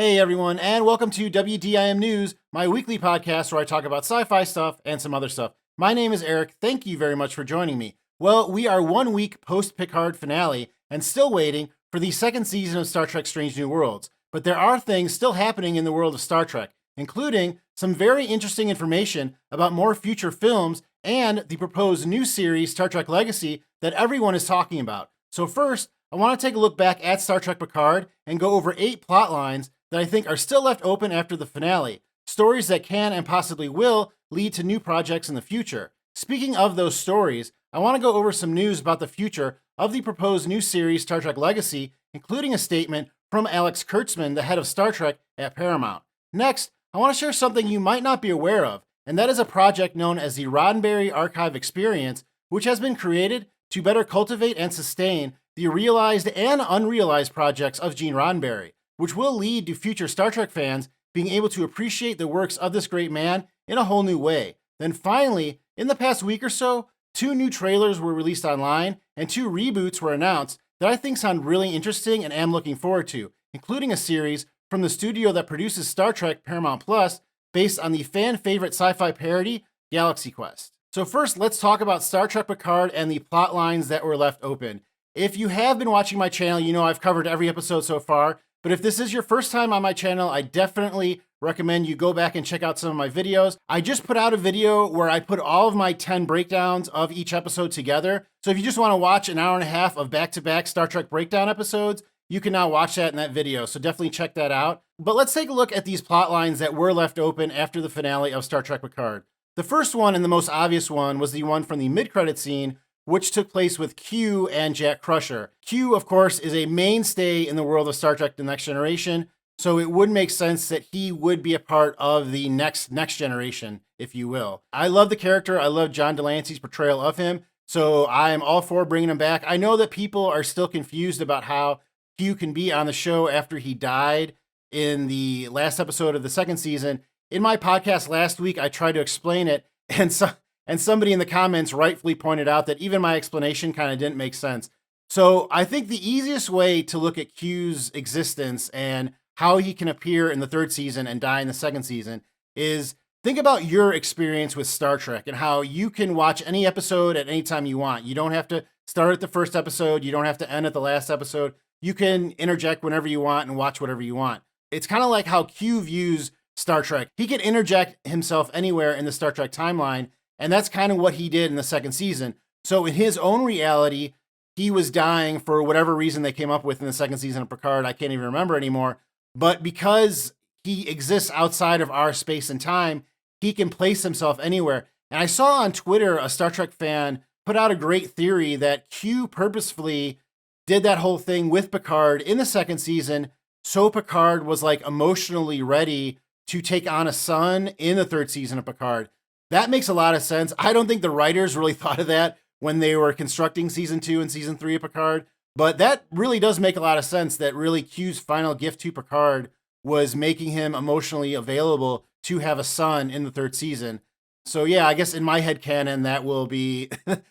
Hey everyone, and welcome to WDIM News, my weekly podcast where I talk about sci-fi stuff and some other stuff. My name is Eric. Thank you very much for joining me. Well, we are 1 week post-Picard finale and still waiting for the second season of Star Trek Strange New Worlds. But there are things still happening in the world of Star Trek, including some very interesting information about more future films and the proposed new series, Star Trek Legacy, that everyone is talking about. So first, I want to take a look back at Star Trek Picard and go over 8 plot lines that I think are still left open after the finale, stories that can and possibly will lead to new projects in the future. Speaking of those stories, I want to go over some news about the future of the proposed new series Star Trek Legacy, including a statement from Alex Kurtzman, the head of Star Trek at Paramount. Next, I want to share something you might not be aware of, and that is a project known as the Roddenberry Archive Experience, which has been created to better cultivate and sustain the realized and unrealized projects of Gene Roddenberry, which will lead to future Star Trek fans being able to appreciate the works of this great man in a whole new way. Then finally, in the past week or so, 2 new trailers were released online and 2 reboots were announced that I think sound really interesting and am looking forward to, including a series from the studio that produces Star Trek Paramount Plus based on the fan favorite sci-fi parody Galaxy Quest. So first, let's talk about Star Trek Picard and the plot lines that were left open. If you have been watching my channel, you know I've covered every episode so far. But if this is your first time on my channel, I definitely recommend you go back and check out some of my videos. I just put out a video where I put all of my 10 breakdowns of each episode together. So if you just want to watch an hour and a half of back-to-back Star Trek breakdown episodes, you can now watch that in that video. So definitely check that out. But let's take a look at these plot lines that were left open after the finale of Star Trek Picard. The first one and the most obvious one was the one from the mid-credit scene, which took place with Q and Jack Crusher. Q, of course, is a mainstay in the world of Star Trek The Next Generation, so it would make sense that he would be a part of the next generation, if you will. I love the character. I love John Delancey's portrayal of him, so I am all for bringing him back. I know that people are still confused about how Q can be on the show after he died in the last episode of the second season. In my podcast last week, I tried to explain it, and somebody in the comments rightfully pointed out that even my explanation kind of didn't make sense. So I think the easiest way to look at Q's existence and how he can appear in the third season and die in the second season is think about your experience with Star Trek and how you can watch any episode at any time you want. You don't have to start at the first episode. You don't have to end at the last episode. You can interject whenever you want and watch whatever you want. It's kind of like how Q views Star Trek. He can interject himself anywhere in the Star Trek timeline, and that's kind of what he did in the second season. So in his own reality, he was dying for whatever reason they came up with in the second season of Picard. I can't even remember anymore. But because he exists outside of our space and time, he can place himself anywhere. And I saw on Twitter a Star Trek fan put out a great theory that Q purposefully did that whole thing with Picard in the second season so Picard was like emotionally ready to take on a son in the third season of Picard. That makes a lot of sense. I don't think the writers really thought of that when they were constructing season 2 and season 3 of Picard, but that really does make a lot of sense that really Q's final gift to Picard was making him emotionally available to have a son in the third season. So yeah, I guess in my headcanon that will be,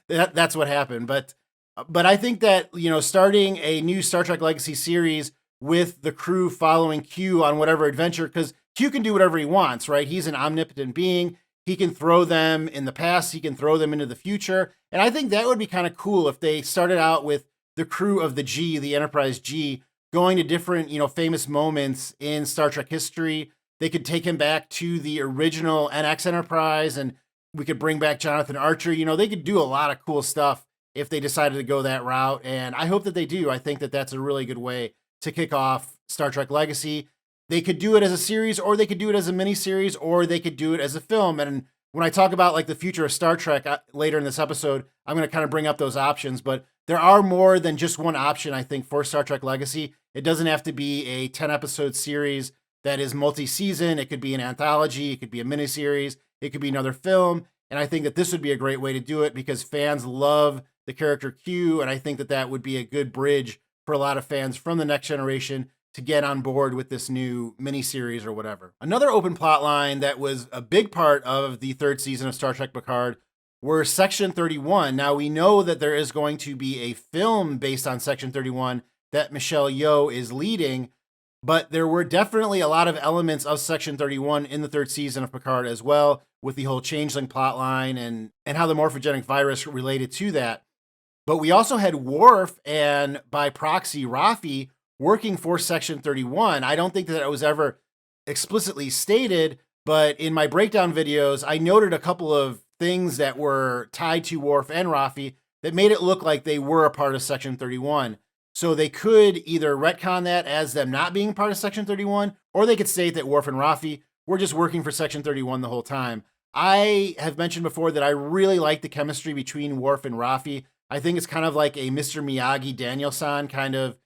that's what happened. But I think that, you know, starting a new Star Trek Legacy series with the crew following Q on whatever adventure, because Q can do whatever he wants, right? He's an omnipotent being. He can throw them in the past. He can throw them into the future. And I think that would be kind of cool if they started out with the crew of the G, the Enterprise G, going to different, famous moments in Star Trek history. They could take him back to the original NX Enterprise, and we could bring back Jonathan Archer. They could do a lot of cool stuff if they decided to go that route. And I hope that they do. I think that that's a really good way to kick off Star Trek Legacy. They could do it as a series, or they could do it as a miniseries, or they could do it as a film. And when I talk about like the future of Star Trek later in this episode, I'm going to kind of bring up those options. But there are more than just one option, I think, for Star Trek Legacy. It doesn't have to be a 10-episode series that is multi-season. It could be an anthology. It could be a miniseries. It could be another film. And I think that this would be a great way to do it because fans love the character Q. And I think that that would be a good bridge for a lot of fans from the next generation to get on board with this new miniseries or whatever. Another open plot line that was a big part of the third season of Star Trek Picard were Section 31. Now, we know that there is going to be a film based on Section 31 that Michelle Yeoh is leading, But there were definitely a lot of elements of Section 31 in the third season of Picard as well, with the whole changeling plotline and how the morphogenic virus related to that. But we also had Worf and by proxy Raffi working for Section 31. I don't think that it was ever explicitly stated, but in my breakdown videos, I noted a couple of things that were tied to Worf and Raffi that made it look like they were a part of Section 31. So they could either retcon that as them not being part of Section 31, or they could state that Worf and Raffi were just working for Section 31 the whole time. I have mentioned before that I really like the chemistry between Worf and Raffi. I think it's kind of like a Mr. Miyagi Daniel-san kind of,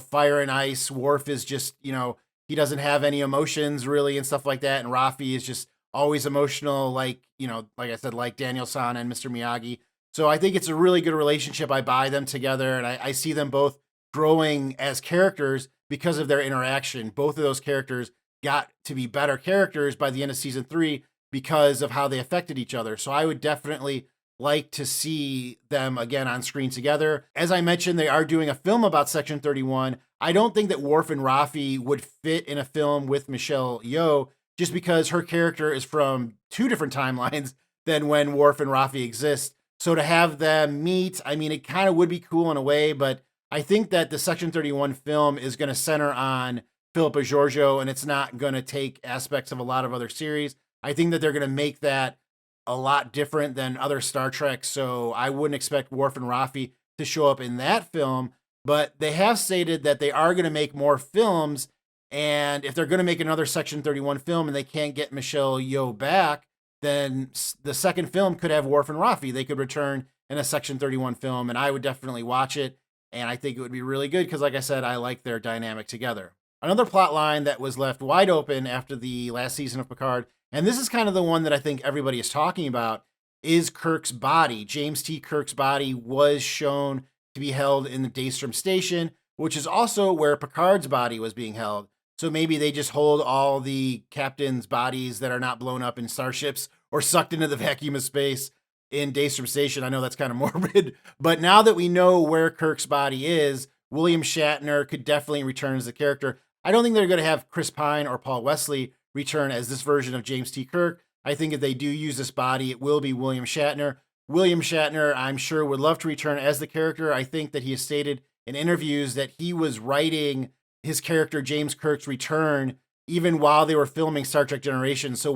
fire and ice. Worf is just, he doesn't have any emotions really and stuff like that. And Raffi is just always emotional, like, like I said, like Daniel-san and Mr. Miyagi. So I think it's a really good relationship. I buy them together and I see them both growing as characters because of their interaction. Both of those characters got to be better characters by the end of season 3 because of how they affected each other. So I would definitely like to see them again on screen together. As I mentioned, they are doing a film about Section 31. I don't think that Worf and Raffi would fit in a film with Michelle Yeoh just because her character is from 2 different timelines than when Worf and Raffi exist. So to have them meet, I mean, it kind of would be cool in a way, but I think that the Section 31 film is going to center on Philippa Georgiou, and it's not going to take aspects of a lot of other series. I think that they're going to make that a lot different than other Star Trek, so I wouldn't expect Worf and Raffi to show up in that film, but they have stated that they are going to make more films, and if they're going to make another Section 31 film and they can't get Michelle Yeoh back, then the second film could have Worf and Raffi. They could return in a Section 31 film, and I would definitely watch it. And I think it would be really good because, like I said, I like their dynamic together. Another plot line that was left wide open after the last season of Picard, and this is kind of the one that I think everybody is talking about, is Kirk's body. James T. Kirk's body was shown to be held in the Daystrom Station, which is also where Picard's body was being held. So maybe they just hold all the captains' bodies that are not blown up in starships or sucked into the vacuum of space in Daystrom Station. I know that's kind of morbid, but now that we know where Kirk's body is, William Shatner could definitely return as the character. I don't think they're going to have Chris Pine or Paul Wesley return as this version of James T. Kirk. I think if they do use this body, it will be William Shatner. William Shatner, I'm sure, would love to return as the character. I think that he has stated in interviews that he was writing his character James Kirk's return even while they were filming Star Trek Generations. So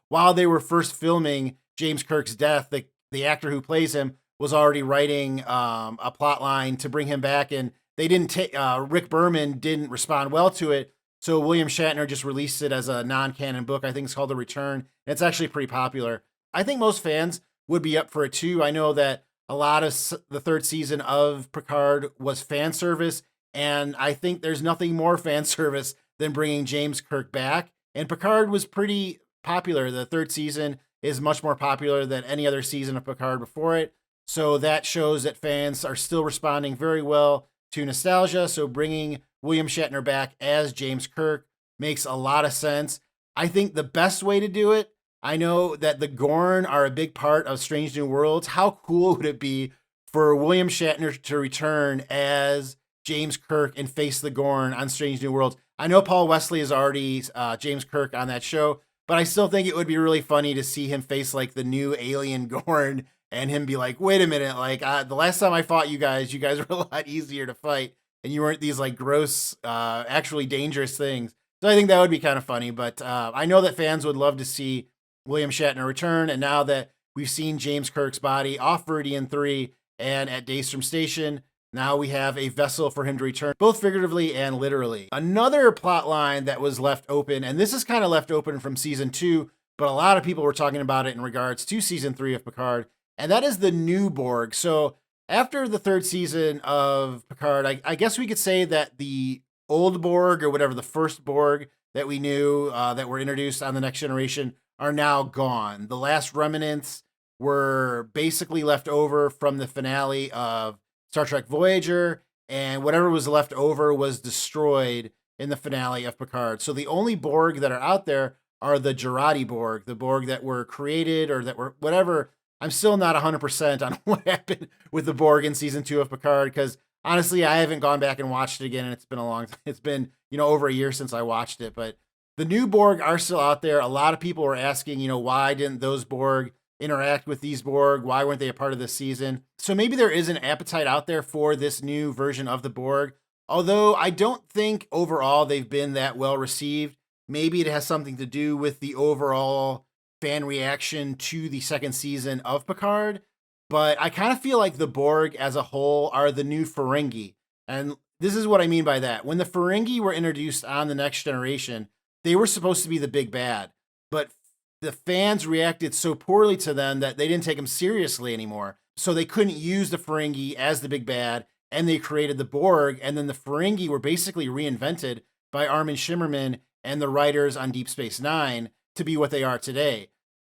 while they were first filming James Kirk's death, the actor who plays him was already writing a plot line to bring him back, and they didn't take Rick Berman didn't respond well to it, so William Shatner just released it as a non-canon book. I think it's called The Return, and it's actually pretty popular. I think most fans would be up for it too. I know that a lot of the third season of Picard was fan service, and I think there's nothing more fan service than bringing James Kirk back, and Picard was pretty popular. The third season is much more popular than any other season of Picard before it. So that shows that fans are still responding very well to nostalgia. So bringing William Shatner back as James Kirk makes a lot of sense. I think the best way to do it, I know that the Gorn are a big part of Strange New Worlds. How cool would it be for William Shatner to return as James Kirk and face the Gorn on Strange New Worlds? I know Paul Wesley is already James Kirk on that show, but I still think it would be really funny to see him face like the new alien Gorn and him be like, wait a minute, like the last time I fought you guys were a lot easier to fight and you weren't these like gross, actually dangerous things. So I think that would be kind of funny, but I know that fans would love to see William Shatner return. And now that we've seen James Kirk's body off Viridian 3 and at Daystrom Station, now we have a vessel for him to return, both figuratively and literally. Another plot line that was left open, and this is kind of left open from season 2, but a lot of people were talking about it in regards to season 3 of Picard, and that is the new Borg. So after the third season of Picard, I guess we could say that the old Borg, or whatever, the first Borg that we knew that were introduced on The Next Generation, are now gone. The last remnants were basically left over from the finale of Star Trek Voyager, and whatever was left over was destroyed in the finale of Picard. So the only Borg that are out there are the Jurati Borg, the Borg that were created or that were whatever. I'm still not 100% on what happened with the Borg in season 2 of Picard, because honestly, I haven't gone back and watched it again, and it's been over a year since I watched it. But the new Borg are still out there. A lot of people were asking, why didn't those Borg interact with these Borg? Why weren't they a part of this season? So maybe there is an appetite out there for this new version of the Borg. Although I don't think overall they've been that well received. Maybe it has something to do with the overall fan reaction to the second season of Picard. But I kind of feel like the Borg as a whole are the new Ferengi. And this is what I mean by that. When the Ferengi were introduced on The Next Generation, they were supposed to be the big bad. But the fans reacted so poorly to them that they didn't take them seriously anymore. So they couldn't use the Ferengi as the big bad, and they created the Borg. And then the Ferengi were basically reinvented by Armin Shimmerman and the writers on Deep Space Nine to be what they are today.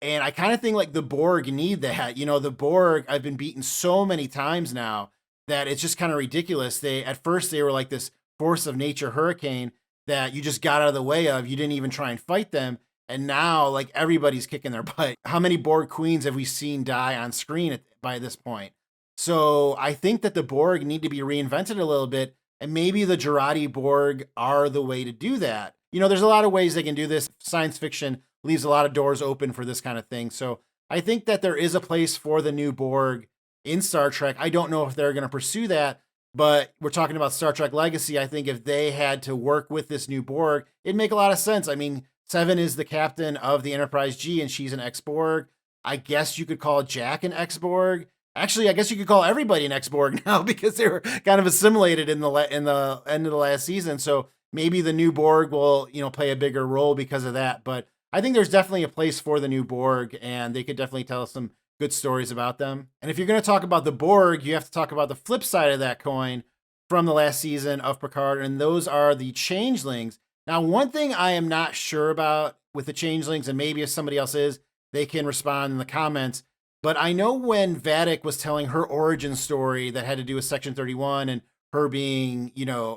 And I kind of think like the Borg need that. The Borg, I've been beaten so many times now that it's just kind of ridiculous. At first they were like this force of nature hurricane that you just got out of the way of. You didn't even try and fight them. And now like everybody's kicking their butt. How many Borg queens have we seen die on screen by this point? So I think that the Borg need to be reinvented a little bit. And maybe the Jurati Borg are the way to do that. There's a lot of ways they can do this. Science fiction leaves a lot of doors open for this kind of thing. So I think that there is a place for the new Borg in Star Trek. I don't know if they're going to pursue that, but we're talking about Star Trek Legacy. I think if they had to work with this new Borg, it'd make a lot of sense. I mean, Seven is the captain of the Enterprise G, and she's an ex-Borg. I guess you could call Jack an ex-Borg. Actually, I guess you could call everybody an ex-Borg now because they were kind of assimilated in the end of the last season. So maybe the new Borg will, play a bigger role because of that. But I think there's definitely a place for the new Borg, and they could definitely tell us some good stories about them. And if you're going to talk about the Borg, you have to talk about the flip side of that coin from the last season of Picard, and those are the changelings. Now, one thing I am not sure about with the changelings, and maybe if somebody else is, they can respond in the comments, but I know when Vadic was telling her origin story that had to do with Section 31 and her being,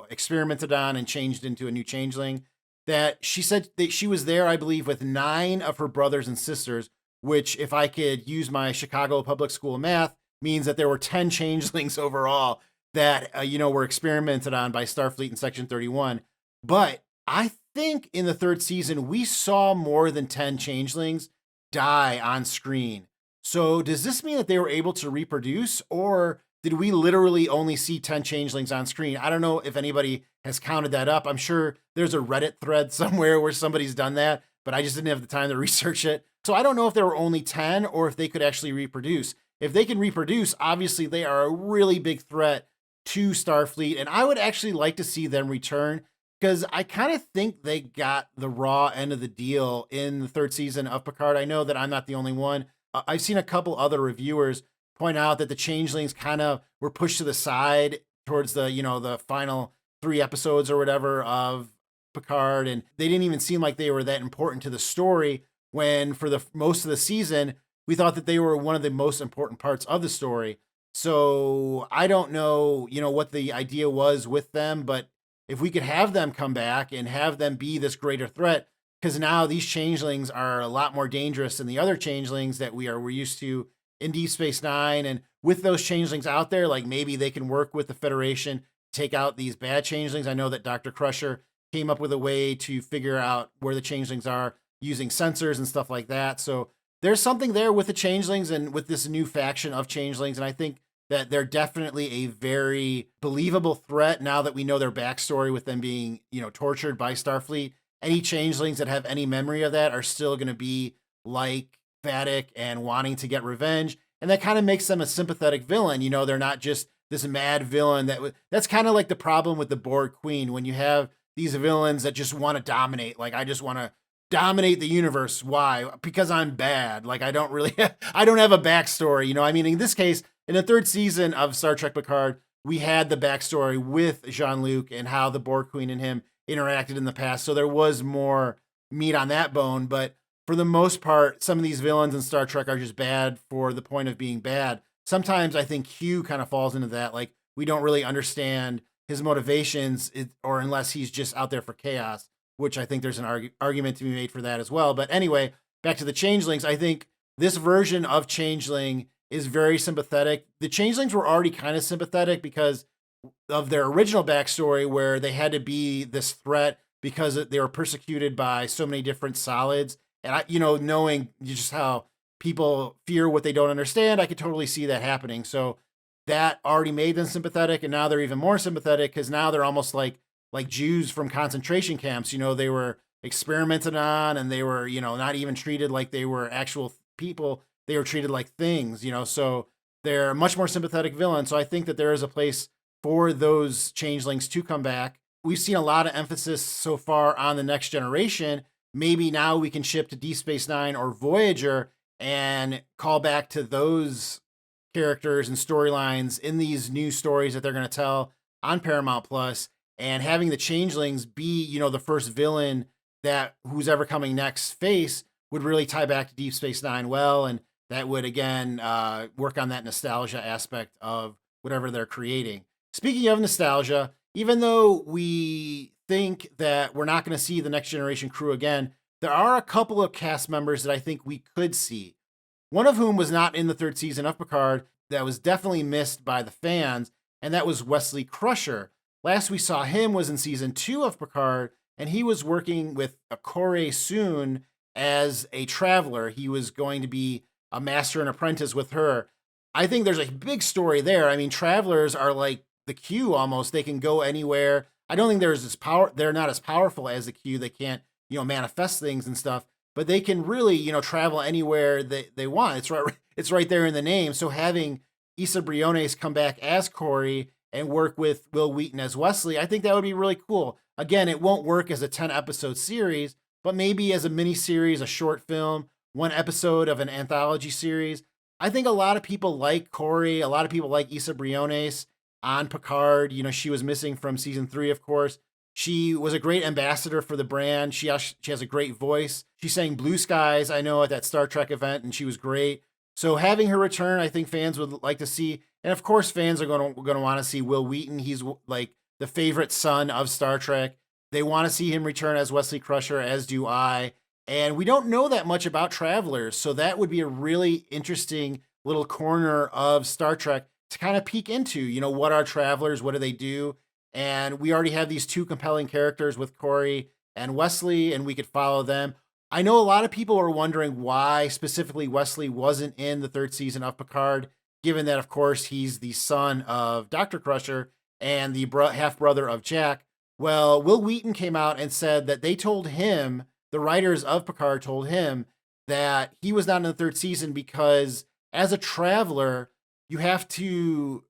experimented on and changed into a new changeling, that she said that she was there, I believe, with 9 of her brothers and sisters, which, if I could use my Chicago public school math, means that there were 10 changelings overall that, were experimented on by Starfleet in Section 31. But I think in the third season, we saw more than 10 changelings die on screen. So does this mean that they were able to reproduce, or did we literally only see 10 changelings on screen? I don't know if anybody has counted that up. I'm sure there's a Reddit thread somewhere where somebody's done that, but I just didn't have the time to research it. So I don't know if there were only 10 or if they could actually reproduce. If they can reproduce, obviously they are a really big threat to Starfleet, and I would actually like to see them return because I kind of think they got the raw end of the deal in the third season of Picard. I know that I'm not the only one. I've seen a couple other reviewers point out that the changelings kind of were pushed to the side towards the, the final 3 episodes or whatever of Picard, and they didn't even seem like they were that important to the story, when for the most of the season, we thought that they were one of the most important parts of the story. So I don't know, what the idea was with them, but if we could have them come back and have them be this greater threat, because now these changelings are a lot more dangerous than the other changelings that we're used to in Deep Space Nine. And with those changelings out there, like maybe they can work with the Federation to take out these bad changelings. I know that Dr. Crusher came up with a way to figure out where the changelings are using sensors and stuff like that. So there's something there with the changelings and with this new faction of changelings. And I think that they're definitely a very believable threat now that we know their backstory with them being, tortured by Starfleet. Any changelings that have any memory of that are still going to be like Vadic and wanting to get revenge. And that kind of makes them a sympathetic villain. They're not just this mad villain that's kind of like the problem with the Borg Queen. When you have these villains that just want to dominate, like I just want to dominate the universe. Why? Because I'm bad. Like I don't have a backstory. I mean, in this case, in the third season of Star Trek Picard, we had the backstory with Jean-Luc and how the Borg Queen and him interacted in the past. So there was more meat on that bone. But for the most part, some of these villains in Star Trek are just bad for the point of being bad. Sometimes I think Hugh kind of falls into that. Like we don't really understand his motivations, or unless he's just out there for chaos, which I think there's an argument to be made for that as well. But anyway, back to the changelings. I think this version of changeling is very sympathetic. The changelings were already kind of sympathetic because of their original backstory where they had to be this threat because they were persecuted by so many different solids. And knowing just how people fear what they don't understand, I could totally see that happening. So that already made them sympathetic, and now they're even more sympathetic because now they're almost like Jews from concentration camps. They were experimented on, and they were not even treated like they were actual people. They were treated like things. So they're much more sympathetic villains. So I think that there is a place for those changelings to come back. We've seen a lot of emphasis so far on the next generation. Maybe now we can ship to Deep Space Nine or Voyager and call back to those characters and storylines in these new stories that they're going to tell on Paramount Plus, and having the changelings be, the first villain that who's ever coming next face would really tie back to Deep Space Nine well, and that would again work on that nostalgia aspect of whatever they're creating. Speaking of nostalgia, even though we think that we're not going to see the Next Generation crew again, there are a couple of cast members that I think we could see. One of whom was not in the third season of Picard, that was definitely missed by the fans, and that was Wesley Crusher. Last we saw him was in season 2 of Picard, and he was working with Kore Soon as a traveler. He was going to be a master and apprentice with her. I think there's a big story there. I mean, travelers are like the Q almost. They can go anywhere. I don't think there's this power. They're not as powerful as the Q. They can't, manifest things and stuff, but they can really, travel anywhere they want. It's right there in the name. So having Issa Briones come back as Corey and work with Will Wheaton as Wesley, I think that would be really cool. Again, it won't work as a 10-episode series, but maybe as a mini series, a short film, one episode of an anthology series. I think a lot of people like Corey. A lot of people like Issa Briones on Picard. She was missing from season 3, of course. She was a great ambassador for the brand. She has a great voice. She sang Blue Skies, I know, at that Star Trek event, and she was great. So having her return, I think fans would like to see. And of course, fans are going to want to see Will Wheaton. He's like the favorite son of Star Trek. They want to see him return as Wesley Crusher, as do I. And we don't know that much about travelers, so that would be a really interesting little corner of Star Trek to kind of peek into. What are travelers? What do they do? And we already have these two compelling characters with Corey and Wesley, and we could follow them. I know a lot of people are wondering why specifically Wesley wasn't in the third season of Picard, given that, of course, he's the son of Dr. Crusher and the half-brother of Jack. Well, Will Wheaton came out and said that they told him, the writers of Picard told him, that he was not in the third season because as a traveler, you have to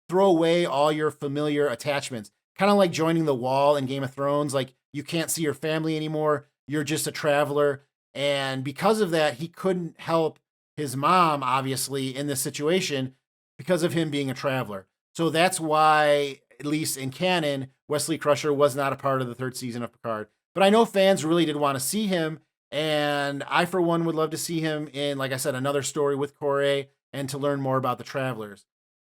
throw away all your familiar attachments. Kind of like joining the wall in Game of Thrones. Like, you can't see your family anymore. You're just a traveler. And because of that, he couldn't help his mom, obviously, in this situation because of him being a traveler. So that's why, at least in canon, Wesley Crusher was not a part of the third season of Picard. But I know fans really did want to see him. And I, for one, would love to see him in, like I said, another story with Corey and to learn more about the travelers.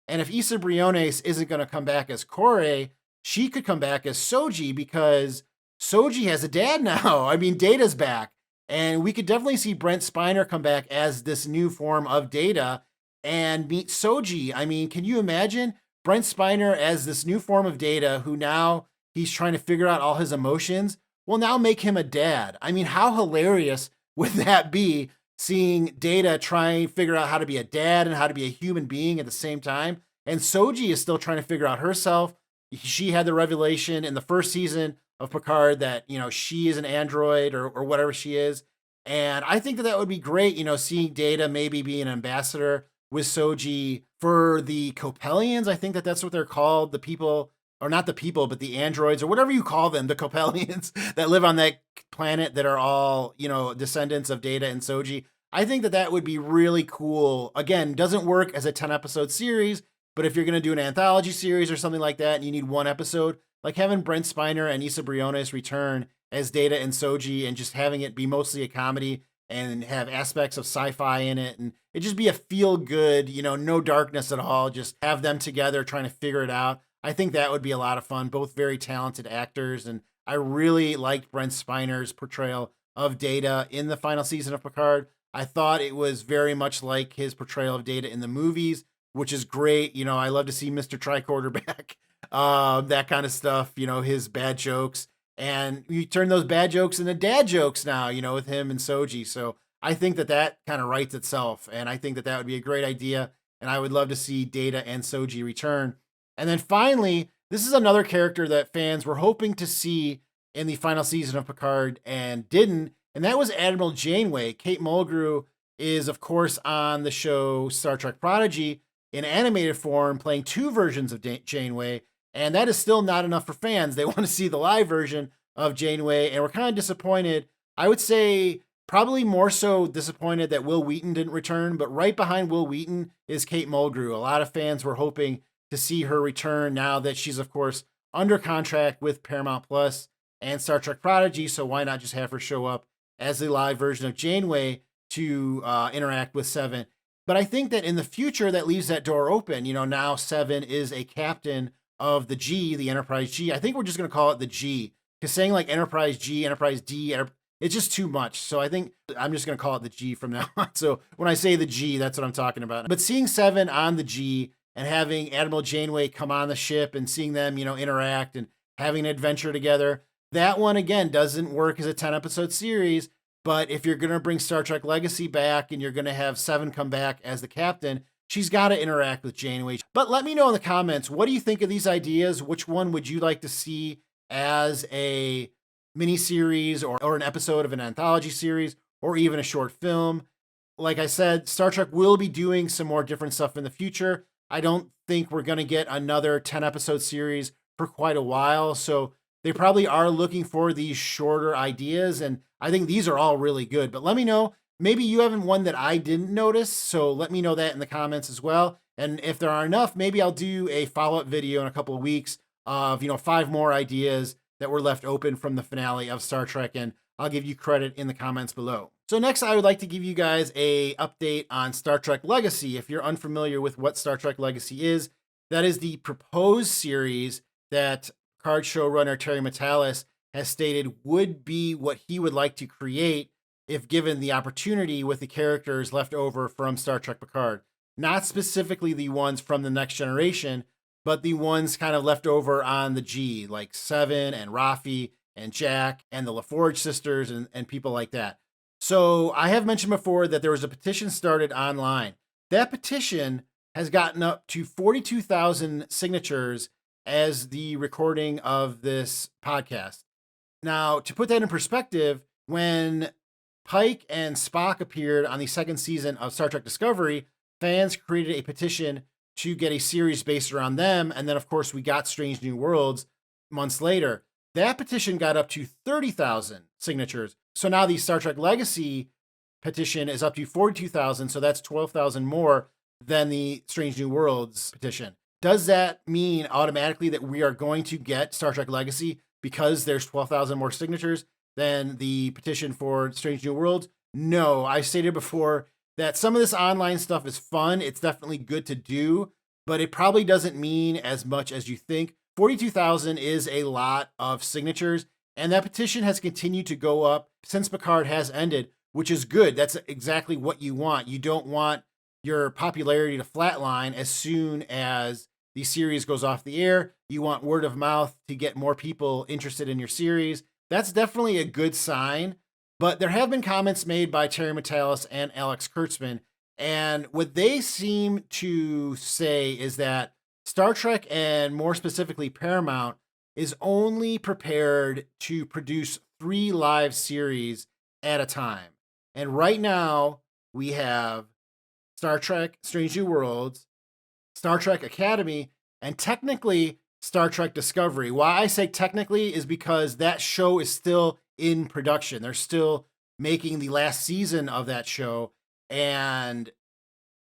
And if Issa Briones isn't going to come back as Corey, she could come back as Soji because Soji has a dad now. I mean, Data's back. And we could definitely see Brent Spiner come back as this new form of Data and meet Soji. I mean, can you imagine Brent Spiner as this new form of Data who now he's trying to figure out all his emotions? Well, now make him a dad. I mean, how hilarious would that be, seeing Data try and figure out how to be a dad and how to be a human being at the same time? And Soji is still trying to figure out herself. She had the revelation in the first season of Picard that, she is an android or whatever she is. And I think that would be great, seeing Data maybe be an ambassador with Soji for the Copelians. I think that that's what they're called. The people, or not the people, but the androids or whatever you call them, the Copelians that live on that planet that are all, descendants of Data and Soji. I think that would be really cool. Again, doesn't work as a 10-episode series, but if you're going to do an anthology series or something like that and you need one episode, like having Brent Spiner and Issa Briones return as Data and Soji and just having it be mostly a comedy and have aspects of sci-fi in it, and it just be a feel-good, no darkness at all, just have them together trying to figure it out. I think that would be a lot of fun. Both very talented actors, and I really liked Brent Spiner's portrayal of Data in the final season of Picard. I thought it was very much like his portrayal of Data in the movies, which is great. I love to see Mr. Tricorder back. that kind of stuff, his bad jokes. And you turn those bad jokes into dad jokes now, with him and Soji. So I think that kind of writes itself. And I think that would be a great idea. And I would love to see Data and Soji return. And then finally, this is another character that fans were hoping to see in the final season of Picard and didn't. And that was Admiral Janeway. Kate Mulgrew is, of course, on the show Star Trek Prodigy in animated form, playing two versions of Janeway. And that is still not enough for fans. They want to see the live version of Janeway. And we're kind of disappointed. I would say probably more so disappointed that Will Wheaton didn't return. But right behind Will Wheaton is Kate Mulgrew. A lot of fans were hoping to see her return now that she's, of course, under contract with Paramount Plus and Star Trek Prodigy. So why not just have her show up as the live version of Janeway to interact with Seven? But I think that in the future, that leaves that door open. Now Seven is a captain of the G, the Enterprise G. I think we're just going to call it the G, because saying like Enterprise G, Enterprise D, it's just too much. So I think I'm just going to call it the G from now on. So when I say the G, that's what I'm talking about. But seeing Seven on the G and having Admiral Janeway come on the ship and seeing them, interact and having an adventure together, that one, again, doesn't work as a 10-episode series. But if you're going to bring Star Trek Legacy back and you're going to have Seven come back as the captain, she's got to interact with Janeway. But let me know in the comments, what do you think of these ideas? Which one would you like to see as a miniseries or an episode of an anthology series or even a short film? Like I said, Star Trek will be doing some more different stuff in the future. I don't think we're going to get another 10-episode series for quite a while. So they probably are looking for these shorter ideas. And I think these are all really good. But let me know. Maybe you haven't one that I didn't notice. So let me know that in the comments as well. And if there are enough, maybe I'll do a follow-up video in a couple of weeks of, 5 more ideas that were left open from the finale of Star Trek. And I'll give you credit in the comments below. So next, I would like to give you guys a update on Star Trek Legacy. If you're unfamiliar with what Star Trek Legacy is, that is the proposed series that Picard showrunner Terry Matalas has stated would be what he would like to create if given the opportunity with the characters left over from Star Trek Picard. Not specifically the ones from the Next Generation, but the ones kind of left over on the G, like Seven and Rafi and Jack and the LaForge sisters and people like that. So I have mentioned before that there was a petition started online. That petition has gotten up to 42,000 signatures as the recording of this podcast. Now, to put that in perspective, when Pike and Spock appeared on the second season of Star Trek Discovery, fans created a petition to get a series based around them. And then, of course, we got Strange New Worlds months later. That petition got up to 30,000 signatures. So now the Star Trek Legacy petition is up to 42,000. So that's 12,000 more than the Strange New Worlds petition. Does that mean automatically that we are going to get Star Trek Legacy because there's 12,000 more signatures than the petition for Strange New Worlds? No, I stated before that some of this online stuff is fun. It's definitely good to do, but it probably doesn't mean as much as you think. 42,000 is a lot of signatures, and that petition has continued to go up since Picard has ended, which is good. That's exactly what you want. You don't want your popularity to flatline as soon as the series goes off the air. You want word of mouth to get more people interested in your series. That's definitely a good sign. But there have been comments made by Terry Matalas and Alex Kurtzman, and what they seem to say is that Star Trek, and more specifically Paramount, is only prepared to produce 3 live series at a time. And right now, we have Star Trek Strange New Worlds, Star Trek Academy, and technically Star Trek Discovery. Why I say technically is because that show is still in production. They're still making the last season of that show, and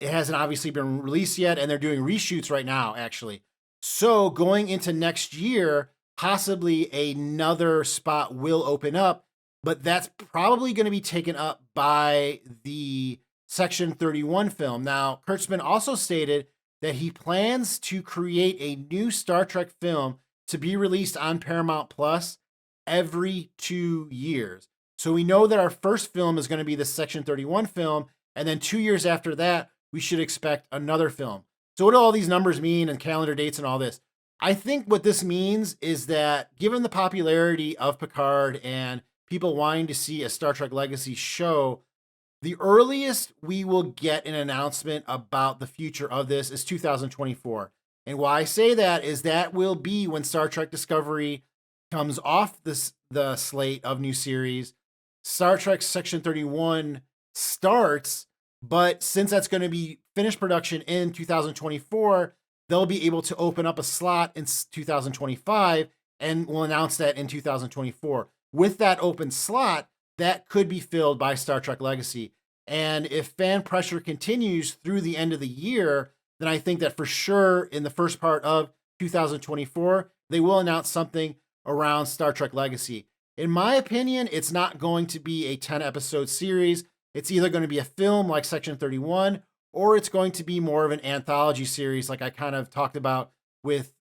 it hasn't obviously been released yet, and they're doing reshoots right now, actually. So going into next year, possibly another spot will open up, but that's probably going to be taken up by the Section 31 film. Now, Kurtzman also stated that he plans to create a new Star Trek film to be released on Paramount Plus every 2 years. So we know that our first film is going to be the Section 31 film, and then 2 years after that, we should expect another film. So what do all these numbers mean and calendar dates and all this? I think what this means is that given the popularity of Picard and people wanting to see a Star Trek Legacy show, the earliest we will get an announcement about the future of this is 2024. And why I say that is that will be when Star Trek Discovery comes off the slate of new series. Star Trek Section 31 starts, but since that's going to be finished production in 2024, they'll be able to open up a slot in 2025 and we'll announce that in 2024. With that open slot, that could be filled by Star Trek Legacy. And if fan pressure continues through the end of the year, then I think that for sure in the first part of 2024, they will announce something around Star Trek Legacy. In my opinion, it's not going to be a 10 episode series. It's either going to be a film like Section 31, or it's going to be more of an anthology series like I kind of talked about with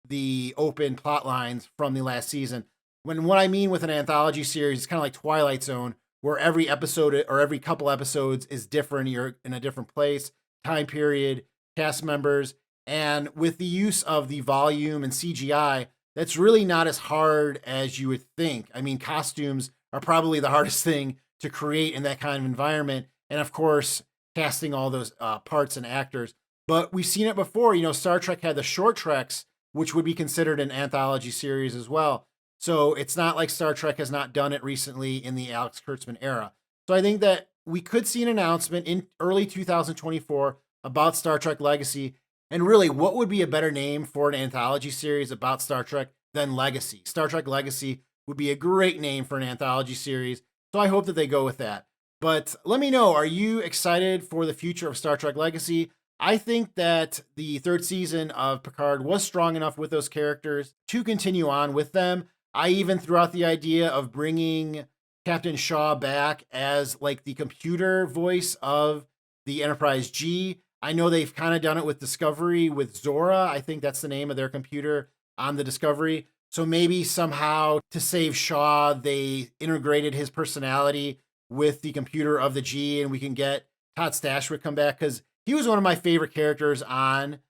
the open plot lines from the last season. What I mean with an anthology series, it's kind of like Twilight Zone, where every episode or every couple episodes is different. You're in a different place, time period, cast members. And with the use of the volume and CGI, that's really not as hard as you would think. I mean, costumes are probably the hardest thing to create in that kind of environment. And of course, casting all those parts and actors. But we've seen it before. Star Trek had the short treks, which would be considered an anthology series as well. So it's not like Star Trek has not done it recently in the Alex Kurtzman era. So I think that we could see an announcement in early 2024 about Star Trek Legacy. And really, what would be a better name for an anthology series about Star Trek than Legacy? Star Trek Legacy would be a great name for an anthology series. So I hope that they go with that. But let me know, are you excited for the future of Star Trek Legacy? I think that the third season of Picard was strong enough with those characters to continue on with them. I even threw out the idea of bringing Captain Shaw back as like the computer voice of the Enterprise G. I know they've kind of done it with Discovery with Zora. I think that's the name of their computer on the Discovery. So maybe somehow to save Shaw, they integrated his personality with the computer of the G and we can get Todd Stashwick come back because he was one of my favorite characters on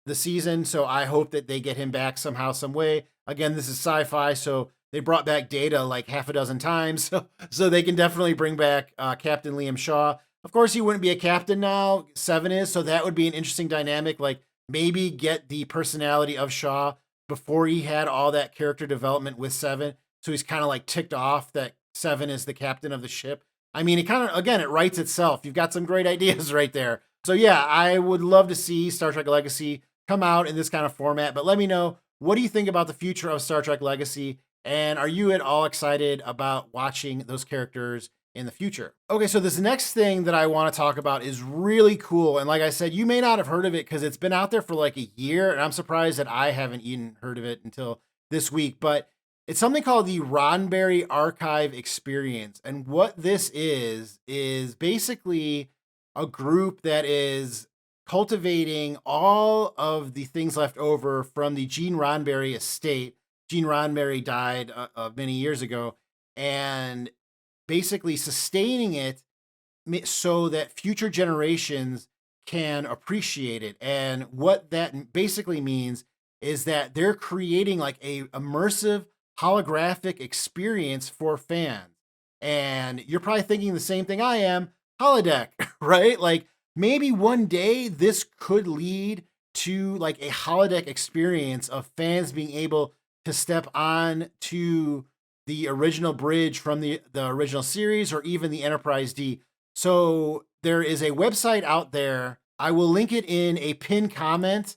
the season. So I hope that they get him back somehow, some way. Again, this is sci-fi, so they brought back Data like half a dozen times. So they can definitely bring back Captain Liam Shaw. Of course, he wouldn't be a captain now. Seven is, so that would be an interesting dynamic. Like maybe get the personality of Shaw before he had all that character development with Seven. So he's kind of like ticked off that Seven is the captain of the ship. I mean, it kind of, again, it writes itself. You've got some great ideas right there. So yeah, I would love to see Star Trek Legacy come out in this kind of format. But let me know, what do you think about the future of Star Trek Legacy? And are you at all excited about watching those characters in the future? Okay, so this next thing that I want to talk about is really cool. And like I said, you may not have heard of it because it's been out there for like a year. And I'm surprised that I haven't even heard of it until this week. But it's something called the Roddenberry Archive Experience. And what this is basically a group that is cultivating all of the things left over from the Gene Roddenberry estate. Gene Roddenberry died many years ago, and basically sustaining it so that future generations can appreciate it. And what that basically means is that they're creating like a immersive holographic experience for fans. And you're probably thinking the same thing I am, holodeck, right? Like maybe one day this could lead to like a holodeck experience of fans being able to step on to the original bridge from the original series or even the Enterprise D. So there is a website out there. I will link it in a pinned comment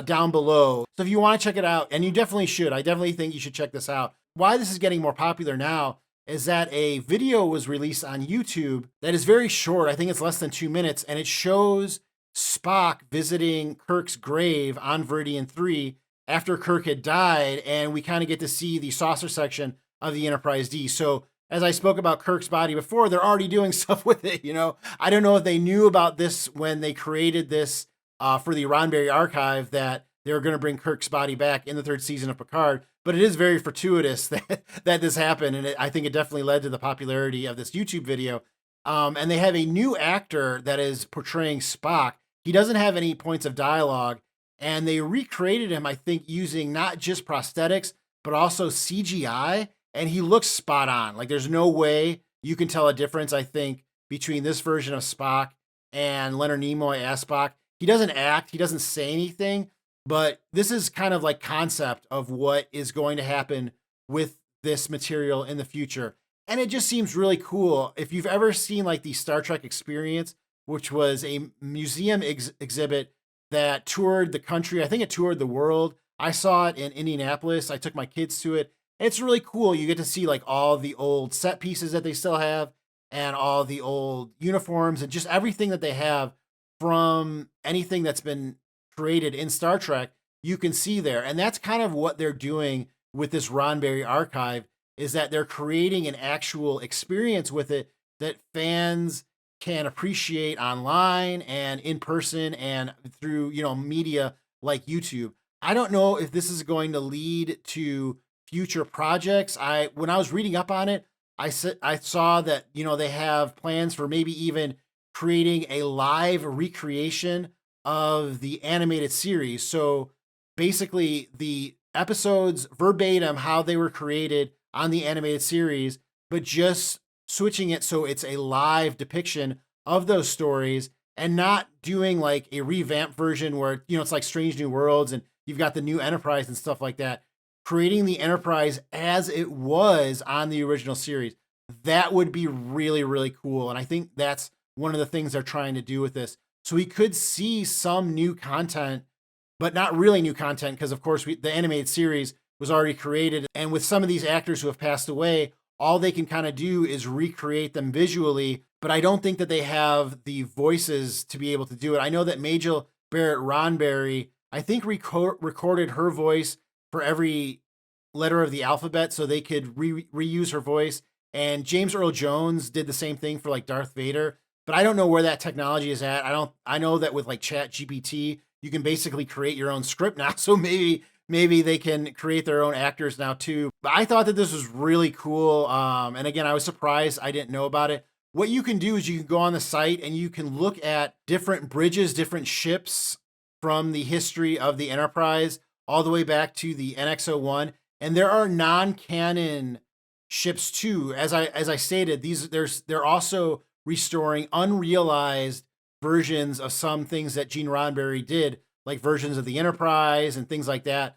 down below. So if you want to check it out, and you definitely should, I definitely think you should check this out. Why this is getting more popular now is that a video was released on YouTube that is very short. I think it's less than 2 minutes, and it shows Spock visiting Kirk's grave on Veridian 3 after Kirk had died, and we kind of get to see the saucer section of the Enterprise D. So as I spoke about Kirk's body before, they're already doing stuff with it, you know? I don't know if they knew about this when they created this for the Roddenberry Archive, that they were going to bring Kirk's body back in the third season of Picard, but it is very fortuitous that this happened, and I think it definitely led to the popularity of this YouTube video. And they have a new actor that is portraying Spock. He doesn't have any points of dialogue, and they recreated him, I think, using not just prosthetics, but also CGI. And he looks spot on. Like there's no way you can tell a difference, I think, between this version of Spock and Leonard Nimoy as Spock. He doesn't act, he doesn't say anything, but this is kind of like concept of what is going to happen with this material in the future. And it just seems really cool. If you've ever seen like the Star Trek Experience, which was a museum exhibit that toured the country, I think it toured the world. I saw it in Indianapolis. I took my kids to it. It's really cool. You get to see like all the old set pieces that they still have and all the old uniforms and just everything that they have from anything that's been created in Star Trek, you can see there. And that's kind of what they're doing with this Roddenberry archive, is that they're creating an actual experience with it that fans can appreciate online and in person and through, media like YouTube. I don't know if this is going to lead to future projects. When I was reading up on it, I saw that, they have plans for maybe even creating a live recreation of the animated series. So basically the episodes verbatim how they were created on the animated series, but just switching it so it's a live depiction of those stories and not doing like a revamped version where, it's like Strange New Worlds and you've got the new Enterprise and stuff like that. Creating the Enterprise as it was on the original series. That would be really, really cool. And I think that's one of the things they're trying to do with this. So we could see some new content, but not really new content, because of course the animated series was already created. And with some of these actors who have passed away, all they can kind of do is recreate them visually, but I don't think that they have the voices to be able to do it. I know that Majel Barrett Roddenberry, I think recorded her voice for every letter of the alphabet so they could reuse her voice. And James Earl Jones did the same thing for like Darth Vader, but I don't know where that technology is at. I know that with like Chat GPT, you can basically create your own script now. So maybe they can create their own actors now too. But I thought that this was really cool. And again, I was surprised I didn't know about it. What you can do is you can go on the site and you can look at different bridges, different ships from the history of the Enterprise all the way back to the NX-01. And there are non-canon ships too. As I stated, they're also restoring unrealized versions of some things that Gene Roddenberry did, like versions of the Enterprise and things like that.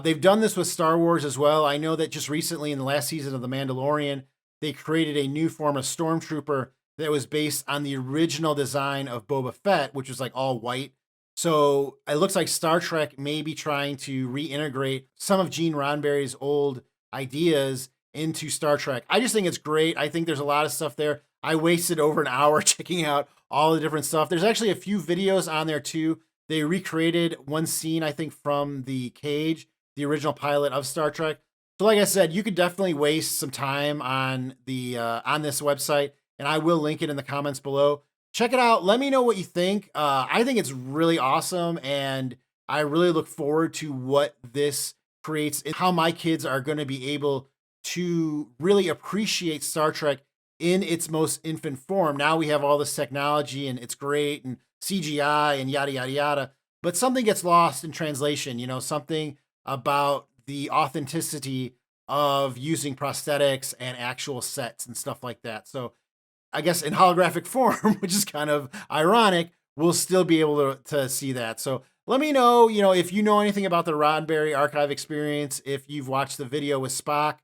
They've done this with Star Wars as well. I know that just recently in the last season of The Mandalorian, they created a new form of stormtrooper that was based on the original design of Boba Fett, which was like all white. So it looks like Star Trek may be trying to reintegrate some of Gene Roddenberry's old ideas into Star Trek. I just think it's great. I think there's a lot of stuff there. I wasted over an hour checking out all the different stuff. There's actually a few videos on there too. They recreated one scene, I think, from the Cage, the original pilot of Star Trek. So like I said, you could definitely waste some time on on this website, and I will link it in the comments below. Check it out. Let me know what you think. I think it's really awesome, and I really look forward to what this creates and how my kids are going to be able to really appreciate Star Trek in its most infant form. Now we have all this technology, and it's great, and CGI and yada, yada, yada. But something gets lost in translation, something about the authenticity of using prosthetics and actual sets and stuff like that. So I guess in holographic form, which is kind of ironic, we'll still be able to see that. So let me know, if you know anything about the Roddenberry archive experience, if you've watched the video with Spock,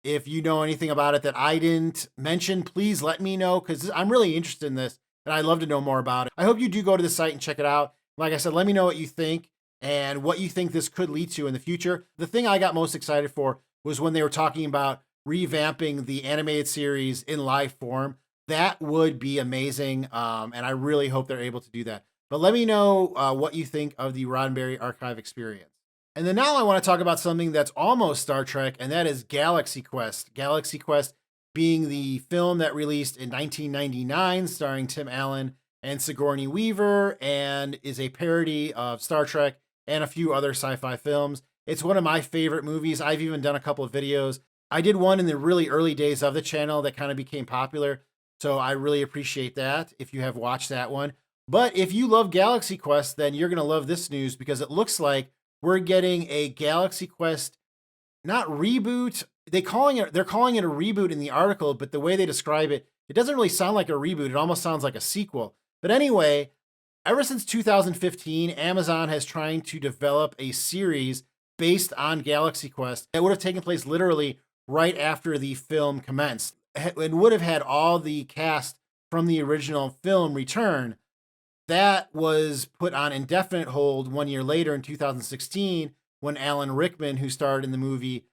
if you know anything about it that I didn't mention, please let me know, because I'm really interested in this and I'd love to know more about it. I hope you do go to the site and check it out. Like I said, let me know what you think and what you think this could lead to in the future. The thing I got most excited for was when they were talking about revamping the animated series in live form. That would be amazing, and I really hope they're able to do that. But let me know what you think of the Roddenberry archive experience. And then now I want to talk about something that's almost Star Trek, and that is Galaxy Quest. Galaxy Quest being the film that released in 1999, starring Tim Allen and Sigourney Weaver, and is a parody of Star Trek and a few other sci-fi films. It's one of my favorite movies. I've even done a couple of videos. I did one in the really early days of the channel that kind of became popular, so I really appreciate that if you have watched that one. But if you love Galaxy Quest, then you're going to love this news because it looks like we're getting a Galaxy Quest, not reboot. They're calling it a reboot in the article, but the way they describe it, it doesn't really sound like a reboot. It almost sounds like a sequel. But anyway, ever since 2015, Amazon has trying to develop a series based on Galaxy Quest that would have taken place literally right after the film commenced. It would have had all the cast from the original film return. That was put on indefinite hold 1 year later in 2016 when Alan Rickman, who starred in the movie,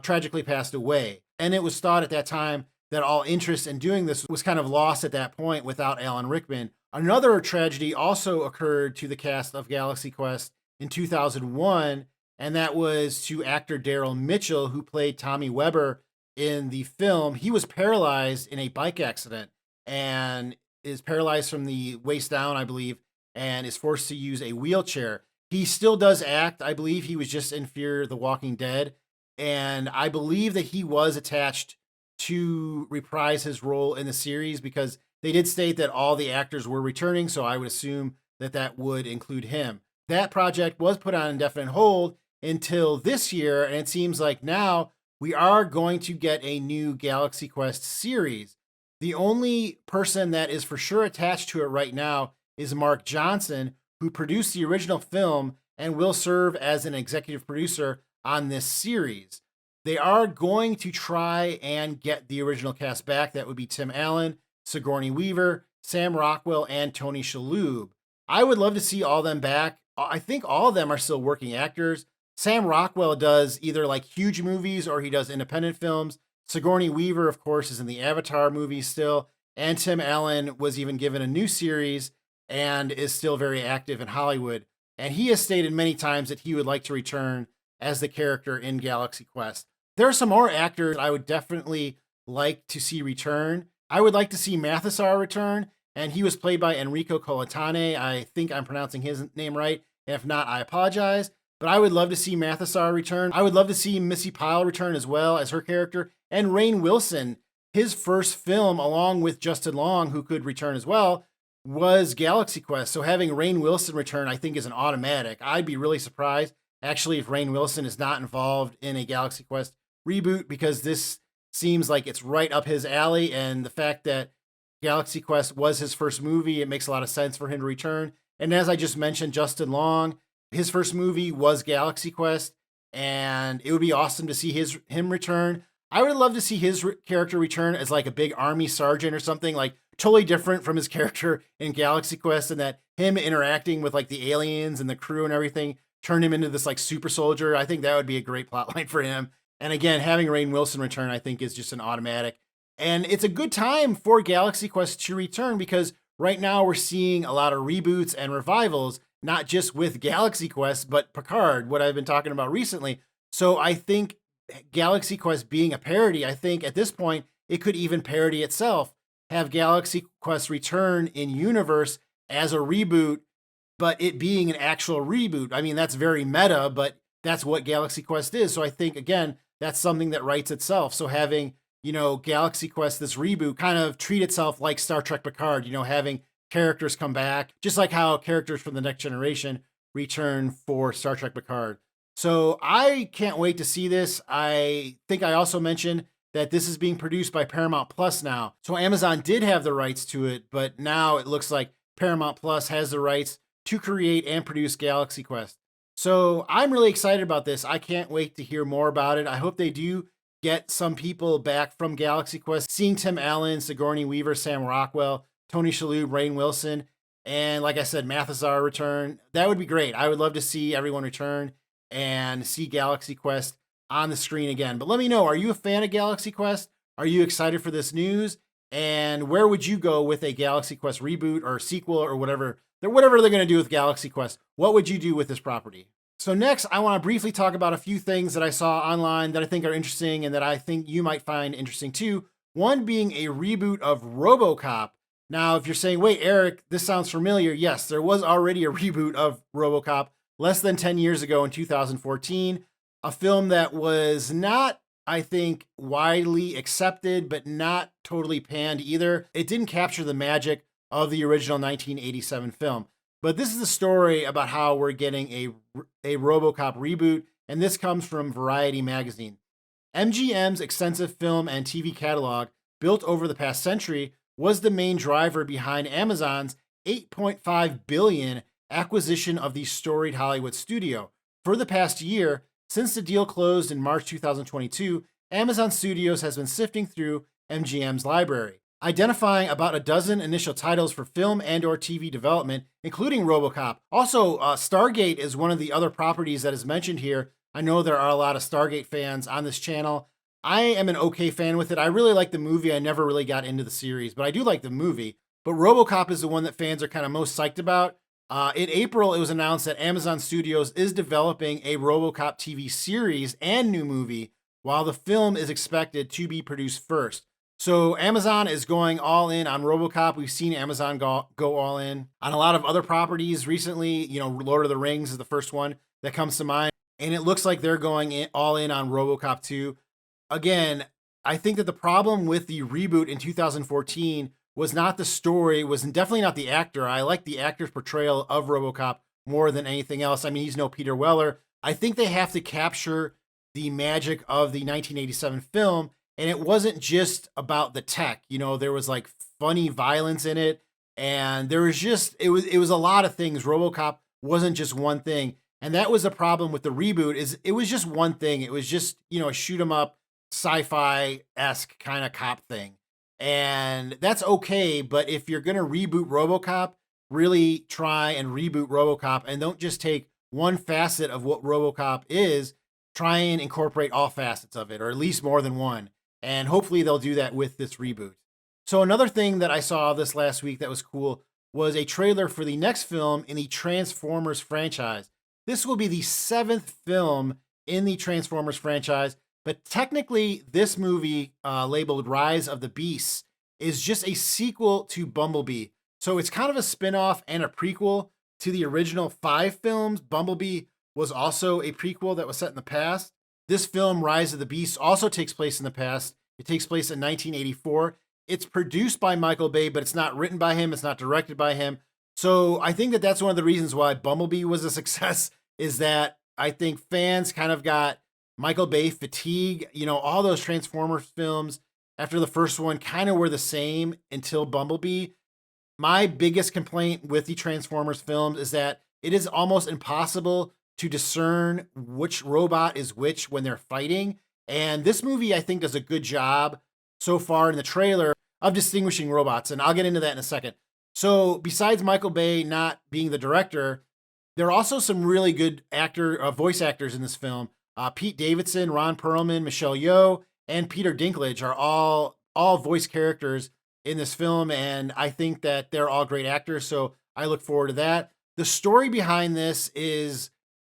tragically passed away. And it was thought at that time that all interest in doing this was kind of lost at that point without Alan Rickman. Another tragedy also occurred to the cast of Galaxy Quest in 2001, and that was to actor Daryl Mitchell, who played Tommy Weber in the film. He was paralyzed in a bike accident and is paralyzed from the waist down, I believe, and is forced to use a wheelchair. He still does act. I believe he was just in Fear the Walking Dead, and I believe that he was attached to reprise his role in the series because they did state that all the actors were returning, so I would assume that that would include him. That project was put on indefinite hold until this year, and it seems like now we are going to get a new Galaxy Quest series. The only person that is for sure attached to it right now is Mark Johnson, who produced the original film and will serve as an executive producer on this series. They are going to try and get the original cast back. That would be Tim Allen, Sigourney Weaver, Sam Rockwell, and Tony Shalhoub. I would love to see all them back. I think all of them are still working actors. Sam Rockwell does either like huge movies or he does independent films. Sigourney Weaver, of course, is in the Avatar movies still. And Tim Allen was even given a new series and is still very active in Hollywood. And he has stated many times that he would like to return as the character in Galaxy Quest. There are some more actors I would definitely like to see return. I would like to see Mathesar return, and he was played by Enrico Colantane. I think I'm pronouncing his name right. If not, I apologize. But I would love to see Mathesar return. I would love to see Missy Pyle return as well as her character. And Rainn Wilson, his first film, along with Justin Long, who could return as well, was Galaxy Quest. So having Rainn Wilson return, I think, is an automatic. I'd be really surprised, actually, if Rainn Wilson is not involved in a Galaxy Quest reboot, because this seems like it's right up his alley. And the fact that Galaxy Quest was his first movie, it makes a lot of sense for him to return. And as I just mentioned, Justin Long, his first movie was Galaxy Quest, and it would be awesome to see him return. I would love to see his character return as like a big army sergeant or something, like totally different from his character in Galaxy Quest, and that him interacting with like the aliens and the crew and everything turned him into this like super soldier. I think that would be a great plotline for him. And again, having Rainn Wilson return, I think, is just an automatic. And it's a good time for Galaxy Quest to return because right now we're seeing a lot of reboots and revivals, not just with Galaxy Quest, but Picard, what I've been talking about recently. So I think Galaxy Quest being a parody, I think at this point, it could even parody itself. Have Galaxy Quest return in universe as a reboot, but it being an actual reboot. I mean, that's very meta, but that's what Galaxy Quest is. So I think, again, that's something that writes itself. So having, Galaxy Quest, this reboot, kind of treat itself like Star Trek Picard, having characters come back, just like how characters from the Next Generation return for Star Trek Picard. So I can't wait to see this. I think I also mentioned that this is being produced by Paramount Plus now. So Amazon did have the rights to it, but now it looks like Paramount Plus has the rights to create and produce Galaxy Quest. So I'm really excited about this. I can't wait to hear more about it. I hope they do get some people back from Galaxy Quest. Seeing Tim Allen, Sigourney Weaver, Sam Rockwell, Tony Shalhoub, Rainn Wilson, and like I said, Mathesar return. That would be great. I would love to see everyone return and see Galaxy Quest on the screen again. But let me know, are you a fan of Galaxy Quest? Are you excited for this news? And where would you go with a Galaxy Quest reboot or sequel or whatever they're going to do with Galaxy Quest? What would you do with this property? So next, I want to briefly talk about a few things that I saw online that I think are interesting and that I think you might find interesting too. One being a reboot of RoboCop. Now, if you're saying, wait, Eric, this sounds familiar. Yes, there was already a reboot of RoboCop less than 10 years ago in 2014, a film that was not, I think, widely accepted, but not totally panned either. It didn't capture the magic of the original 1987 film. But this is the story about how we're getting a RoboCop reboot, and this comes from Variety magazine. MGM's extensive film and TV catalog, built over the past century, was the main driver behind Amazon's $8.5 billion acquisition of the storied Hollywood studio. For the past year, since the deal closed in March 2022, Amazon Studios has been sifting through MGM's library, identifying about a dozen initial titles for film and/or TV development, including RoboCop. Also, Stargate is one of the other properties that is mentioned here. I know there are a lot of Stargate fans on this channel. I am an okay fan with it. I really like the movie. I never really got into the series, but I do like the movie. But RoboCop is the one that fans are kind of most psyched about. In April, it was announced that Amazon Studios is developing a RoboCop TV series and new movie, while the film is expected to be produced first. So Amazon is going all in on RoboCop. We've seen Amazon go all in on a lot of other properties recently. You know, Lord of the Rings is the first one that comes to mind. And it looks like they're going all in on RoboCop 2. Again, I think that the problem with the reboot in 2014 was not the story, was definitely not the actor. I like the actor's portrayal of RoboCop more than anything else. I mean, he's no Peter Weller. I think they have to capture the magic of the 1987 film. And it wasn't just about the tech. You know, there was like funny violence in it. And there was just, it was a lot of things. RoboCop wasn't just one thing. And that was the problem with the reboot, is it was just one thing. It was just, you know, a shoot 'em up sci-fi-esque kind of cop thing. And that's okay, but if you're going to reboot RoboCop, really try and reboot RoboCop and don't just take one facet of what RoboCop is, try and incorporate all facets of it, or at least more than one. And hopefully they'll do that with this reboot. So another thing that I saw this last week that was cool was a trailer for the next film in the Transformers franchise. This will be the 7th film in the Transformers franchise, but technically this movie, labeled Rise of the Beasts, is just a sequel to Bumblebee. So it's kind of a spin-off and a prequel to the original 5 films. Bumblebee was also a prequel that was set in the past. This film, Rise of the Beasts, also takes place in the past. It takes place in 1984. It's produced by Michael Bay, but it's not written by him. It's not directed by him. So I think that that's one of the reasons why Bumblebee was a success, is that I think fans kind of got Michael Bay fatigue. You know, all those Transformers films after the first one kind of were the same until Bumblebee. My biggest complaint with the Transformers films is that it is almost impossible to discern which robot is which when they're fighting. And this movie, I think, does a good job so far in the trailer of distinguishing robots. And I'll get into that in a second. So besides Michael Bay not being the director, there are also some really good voice actors in this film. Pete Davidson, Ron Perlman, Michelle Yeoh, and Peter Dinklage are all voice characters in this film. And I think that they're all great actors. So I look forward to that. The story behind this is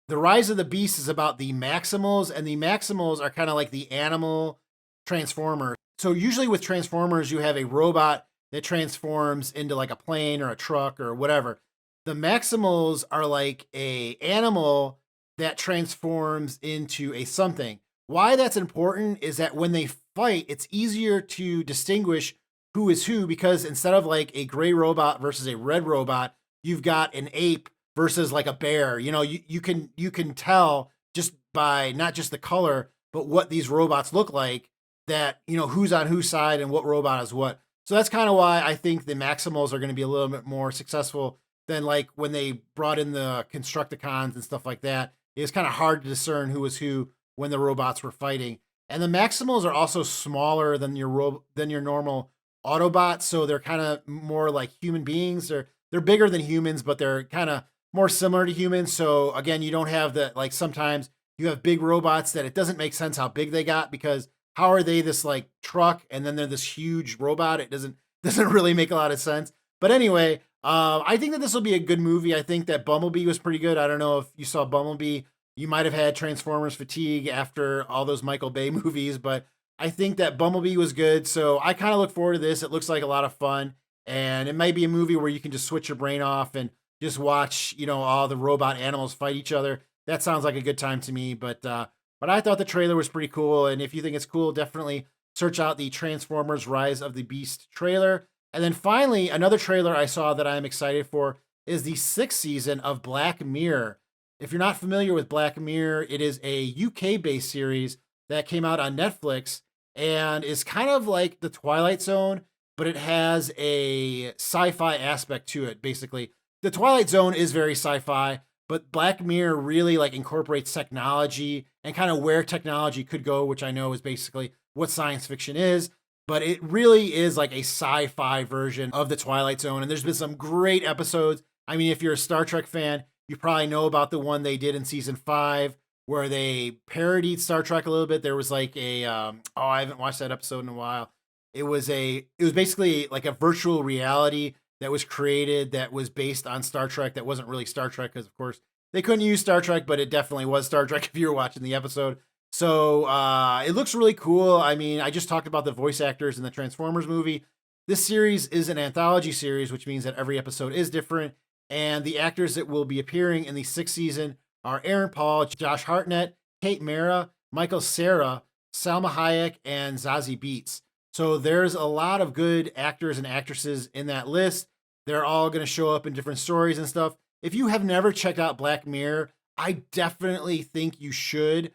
the Rise of the Beast is about the Maximals, and the Maximals are kind of like the animal Transformers. So usually with Transformers, you have a robot that transforms into like a plane or a truck or whatever. The Maximals are like a animal that transforms into a something. Why that's important is that when they fight, it's easier to distinguish who is who, because instead of like a gray robot versus a red robot, you've got an ape versus like a bear. You know, you can tell just by not just the color, but what these robots look like, that, you know, who's on whose side and what robot is what. So that's kind of why I think the Maximals are going to be a little bit more successful than like when they brought in the Constructicons and stuff like that. It was kind of hard to discern who was who when the robots were fighting. And the Maximals are also smaller than your normal Autobots, so they're kind of more like human beings. They're bigger than humans, but they're kind of more similar to humans. So again, you don't have the, like, sometimes you have big robots that it doesn't make sense how big they got, because how are they this like truck and then they're this huge robot? It doesn't really make a lot of sense. But anyway, I think that this will be a good movie. I think that Bumblebee was pretty good. I don't know if you saw Bumblebee. You might have had Transformers fatigue after all those Michael Bay movies, but I think that Bumblebee was good. So I kind of look forward to this. It looks like a lot of fun, and it might be a movie where you can just switch your brain off and just watch, you know, all the robot animals fight each other. That sounds like a good time to me. But I thought the trailer was pretty cool. And if you think it's cool, definitely search out the Transformers Rise of the Beast trailer. And then finally, another trailer I saw that I'm excited for is the 6th season of Black Mirror. If you're not familiar with Black Mirror, it is a UK-based series that came out on Netflix and is kind of like the Twilight Zone, but it has a sci-fi aspect to it, basically. The Twilight Zone is very sci-fi, but Black Mirror really like incorporates technology and kind of where technology could go, which I know is basically what science fiction is. But it really is like a sci-fi version of the Twilight Zone. And there's been some great episodes. I mean, if you're a Star Trek fan, you probably know about the one they did in season 5 where they parodied Star Trek a little bit. There was like a, I haven't watched that episode in a while. It was basically like a virtual reality that was created that was based on Star Trek that wasn't really Star Trek because, of course, they couldn't use Star Trek, but it definitely was Star Trek if you were watching the episode. So it looks really cool. I mean, I just talked about the voice actors in the Transformers movie. This series is an anthology series, which means that every episode is different. And the actors that will be appearing in the 6th season are Aaron Paul, Josh Hartnett, Kate Mara, Michael Cera, Salma Hayek, and Zazie Beetz. So there's a lot of good actors and actresses in that list. They're all going to show up in different stories and stuff. If you have never checked out Black Mirror, I definitely think you should.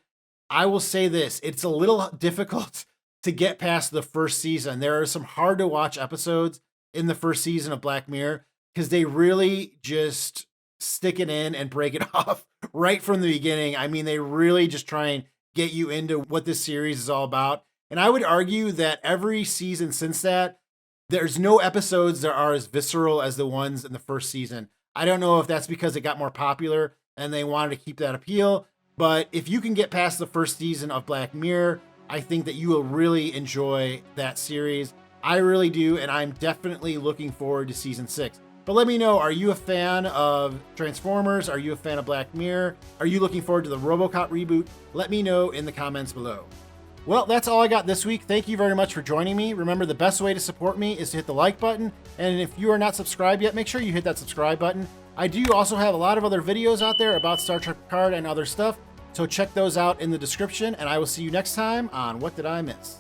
I will say this, it's a little difficult to get past the first season. There are some hard to watch episodes in the first season of Black Mirror because they really just stick it in and break it off right from the beginning. I mean, they really just try and get you into what this series is all about. And I would argue that every season since that, there's no episodes that are as visceral as the ones in the first season. I don't know if that's because it got more popular and they wanted to keep that appeal. But if you can get past the first season of Black Mirror, I think that you will really enjoy that series. I really do, and I'm definitely looking forward to season 6. But let me know, are you a fan of Transformers? Are you a fan of Black Mirror? Are you looking forward to the RoboCop reboot? Let me know in the comments below. Well, that's all I got this week. Thank you very much for joining me. Remember, the best way to support me is to hit the like button. And if you are not subscribed yet, make sure you hit that subscribe button. I do also have a lot of other videos out there about Star Trek Picard and other stuff. So check those out in the description, and I will see you next time on What Did I Miss?